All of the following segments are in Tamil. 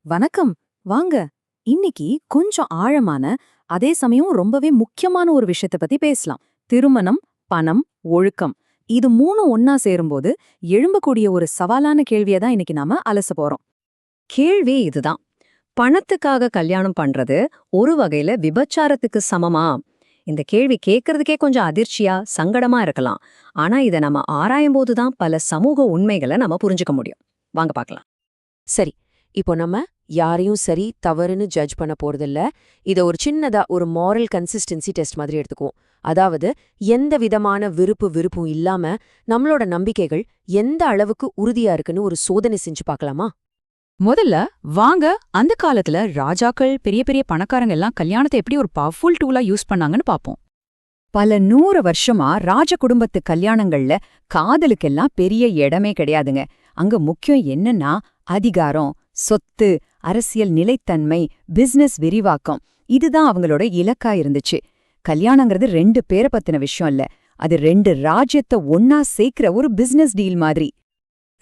வணக்கம். வாங்க. இன்னைக்கு கொஞ்சம் ஆழமான, அதே சமயம் ரொம்பவே முக்கியமான ஒரு விஷயத்தை பத்தி பேசலாம். திருமணம், பணம், ஒழுக்கம். இது மூணும் ஒன்னா சேரும்போது எழும்பக்கூடிய ஒரு சவாலான கேள்வியை தான் இன்னைக்கு நாம அலச போறோம். கேள்வி இதுதான். பணத்துக்காக கல்யாணம் பண்றது ஒரு வகையில விபச்சாரத்துக்கு சமமா? இந்த கேள்வி கேட்கறதுக்கே கொஞ்சம் அதிர்ச்சியா, சங்கடமா இருக்கலாம். ஆனா இதை நம்ம ஆராயும் போதுதான் பல சமூக உண்மைகளை நம்ம புரிஞ்சுக்க முடியும். வாங்க பார்க்கலாம். சரி, இப்போ நம்ம யாரையும் சரி தவறுன்னு ஜட்ஜ் பண்ண போறதில்ல. இத ஒரு சின்னதா ஒரு மாரல் கன்சிஸ்டன்சி டெஸ்ட் மாதிரி எடுத்துக்குவோம். அதாவது எந்த விதமான விருப்பும் இல்லாம நம்மளோட நம்பிக்கைகள் எந்த அளவுக்கு உறுதியா இருக்குன்னு ஒரு சோதனை செஞ்சு பார்க்கலாமா? முதல்ல வாங்க அந்த காலத்துல ராஜாக்கள் பெரிய பெரிய பணக்காரங்க எல்லாம் கல்யாணத்தை எப்படி ஒரு பவர்ஃபுல் டூலா யூஸ் பண்ணாங்கன்னு பாப்போம். பல 100 வருஷமா ராஜ குடும்பத்து கல்யாணங்கள்ல காதலுக்கெல்லாம் பெரிய இடமே கிடையாதுங்க. அங்க முக்கியம் என்னன்னா அதிகாரம், சொத்து, அரசியல் நிலைத்தன்மை, பிசினஸ் விரிவாக்கம். இதுதான் அவங்களோட இலக்கா இருந்துச்சு. கல்யாணங்கிறது 2 பேரை பத்தின விஷயம் இல்ல, அது 2 ராஜ்யத்தை ஒன்னா சேர்க்கிற ஒரு பிசினஸ் டீல் மாதிரி.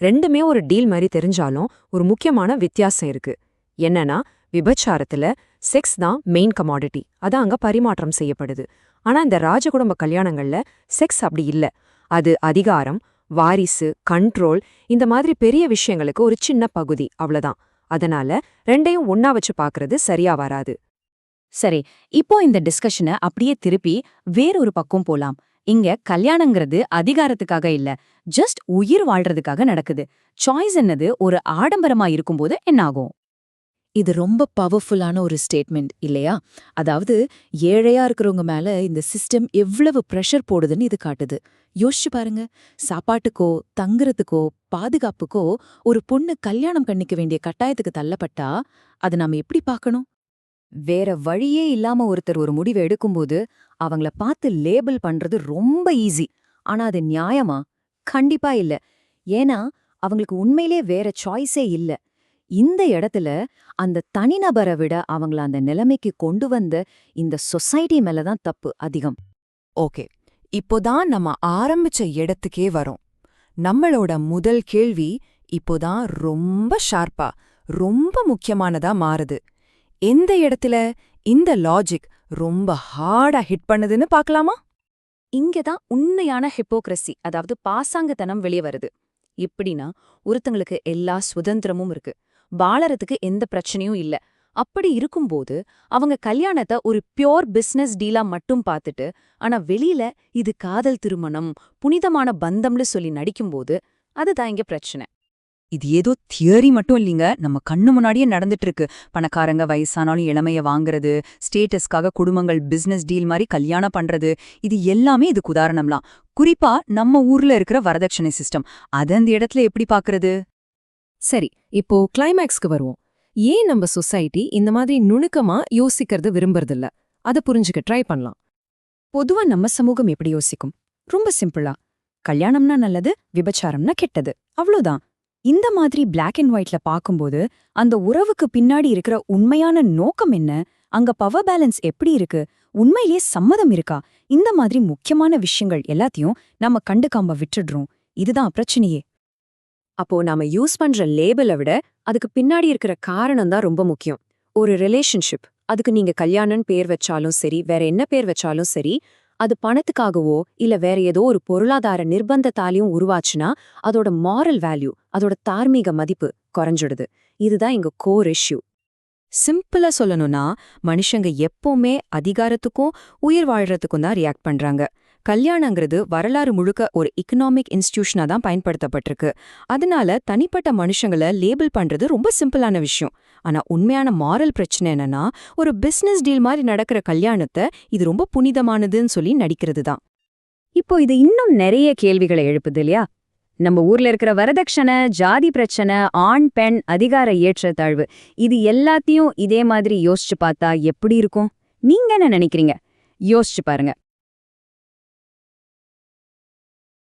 ரெண்டுமே ஒரு டீல் மாதிரி தெரிஞ்சாலும் ஒரு முக்கியமான வித்தியாசம் இருக்கு. என்னன்னா, விபச்சாரத்துல செக்ஸ் தான் மெயின் கமாடிட்டி, அதான் அங்க பரிமாற்றம் செய்யப்படுது. ஆனா இந்த ராஜகுடும்ப கல்யாணங்கள்ல செக்ஸ் அப்படி இல்ல. அது அதிகாரம், வாரிசு, கண்ட்ரோல், இந்த மாதிரி பெரிய விஷயங்களுக்கு ஒரு சின்ன பகுதி, அவ்வளவுதான். அதனால ரெண்டையும் ஒன்னா வச்சு பாக்குறது சரியா வராது. சரி, இப்போ இந்த டிஸ்கஷனை அப்படியே திருப்பி வேறொரு பக்கம் போலாம். இங்க கல்யாணங்கிறது அதிகாரத்துக்காக இல்ல, ஜஸ்ட் உயிர் வாழ்றதுக்காக நடக்குது. சாய்ஸ் என்னது ஒரு ஆடம்பரமா இருக்கும்போது என்ன ஆகும்? இது ரொம்ப பவர்ஃபுல்லான ஒரு ஸ்டேட்மெண்ட் இல்லையா? அதாவது ஏழையா இருக்கிறவங்க மேல இந்த சிஸ்டம் எவ்வளவு ப்ரெஷர் போடுதுன்னு இது காட்டுது. யோசிச்சு பாருங்க. சாப்பாட்டுக்கோ, தங்குறதுக்கோ, பாதுகாப்புக்கோ ஒரு பொண்ணு கல்யாணம் பண்ணிக்க வேண்டிய கட்டாயத்துக்கு தள்ளப்பட்டா அதை நாம எப்படி பார்க்கணும்? வேற வழியே இல்லாம ஒருத்தர் ஒரு முடிவு எடுக்கும்போது அவங்கள பார்த்து லேபிள் பண்றது ரொம்ப ஈஸி. ஆனா அது நியாயமா? கண்டிப்பா இல்ல. ஏன்னா அவங்களுக்கு உண்மையிலே வேற சாய்ஸே இல்ல. இந்த இடத்துல அந்த தனிநபரை விட அவங்கள அந்த நிலைமைக்கு கொண்டு வந்த இந்த சொசைட்டி மேலதான் தப்பு அதிகம். ஓகே, இப்போதான் நம்ம ஆரம்பிச்ச இடத்துக்கே வரோம். நம்மளோட முதல் கேள்வி இப்போதான் ரொம்ப ஷார்ப்பா, ரொம்ப முக்கியமானதா மாறுது. எந்த இடத்துல இந்த லாஜிக் ரொம்ப ஹார்டா ஹிட் பண்ணுதுன்னு பார்க்கலாமா? இங்கதான் உண்மையான ஹிப்போக்ரசி, அதாவது பாசாங்கத்தனம் வெளியே வருது. இப்படின்னா ஒருத்தங்களுக்கு எல்லா சுதந்திரமும் இருக்கு, வாழறதுக்கு எந்த பிரச்சனையும் இல்ல. அப்படி இருக்கும்போது அவங்க கல்யாணத்தை ஒரு பியோர் பிசினஸ் டீலா மட்டும் பார்த்துட்டு, ஆனா வெளியில இது காதல் திருமணம், புனிதமான பந்தம்னு சொல்லி நடிக்கும்போது அதுதான் இங்க பிரச்சனை. இது ஏதோ தியரி மட்டும் இல்லைங்க, நம்ம கண்ணு முன்னாடியே நடந்துட்டு இருக்கு. பணக்காரங்க வயசானாலும் இளமைய வாங்குறது, ஸ்டேட்டஸ்க்காக குடும்பங்கள் பிசினஸ் டீல் மாதிரி கல்யாணம் பண்றது, இது எல்லாமே இதுக்கு உதாரணம்லாம். குறிப்பா நம்ம ஊர்ல இருக்கிற வரதட்சணை சிஸ்டம், அது அந்த இடத்துல எப்படி பாக்குறது? சரி, இப்போ கிளைமேக்ஸ்க்கு வருவோம். ஏன் நம்ம சொசைட்டி இந்த மாதிரி நுணுக்கமா யோசிக்கிறது விரும்புறதில்ல? அதை புரிஞ்சுக்க ட்ரை பண்ணலாம். பொதுவா நம்ம சமூகம் எப்படி யோசிக்கும்? ரொம்ப சிம்பிளா, கல்யாணம்னா நல்லது, விபச்சாரம்னா கெட்டது, அவ்வளோதான். இந்த மாதிரி பிளாக் அண்ட் ஒயிட்ல பார்க்கும்போது அந்த உறவுக்கு பின்னாடி இருக்கிற உண்மையான நோக்கம் என்ன, அங்க பவர் பேலன்ஸ் எப்படி இருக்கு, உண்மையிலேயே சம்மதம் இருக்கா, இந்த மாதிரி முக்கியமான விஷயங்கள் எல்லாத்தையும் நம்ம கண்டுக்காம விட்டுடுறோம். இதுதான் பிரச்சனையே. அப்போ நாம யூஸ் பண்ற லேபிளை விட அதுக்கு பின்னாடி இருக்கிற காரணம் தான் ரொம்ப முக்கியம். ஒரு ரிலேஷன்ஷிப், அதுக்கு நீங்க கல்யாணம்னு பேர் வச்சாலும் சரி, வேற என்ன பேர் வச்சாலும் சரி, அது பணத்துக்காகவோ இல்ல வேற ஏதோ ஒரு பொருளாதார நிர்பந்தத்தாலையும் உருவாச்சுன்னா அதோட மாரல் வேல்யூ, அதோட தார்மீக மதிப்பு குறைஞ்சிடுது. இதுதான் இங்க கோர் இஷ்யூ. சிம்பிளா சொல்லணும்னா மனுஷங்க எப்பவுமே அதிகாரத்துக்கும் உயிர் வாழ்றதுக்கும் தான் ரியாக்ட் பண்றாங்க. கல்யாணங்கிறது வரலாறு முழுக்க ஒரு எக்கனாமிக் இன்ஸ்டிடியூஷனா தான் பயன்படுத்தப்பட்டிருக்கு. அதனால தனிப்பட்ட மனுஷங்களை லேபிள் பண்றது ரொம்ப சிம்பிளான விஷயம். ஆனா உண்மையான மாரல் பிரச்சனை என்னன்னா, ஒரு பிசினஸ் டீல் மாதிரி நடக்கிற கல்யாணத்தை இது ரொம்ப புனிதமானதுன்னு சொல்லி நடிக்கிறது தான். இப்போ இது இன்னும் நிறைய கேள்விகளை எழுப்புது இல்லையா? நம்ம ஊர்ல இருக்கிற வரதட்சணை, ஜாதி பிரச்சனை, ஆண் பெண் அதிகார ஏற்றத்தாழ்வு, இது எல்லாத்தையும் இதே மாதிரி யோசிச்சு பார்த்தா எப்படி இருக்கும்? நீங்க என்ன நினைக்கிறீங்க? யோசிச்சு பாருங்க.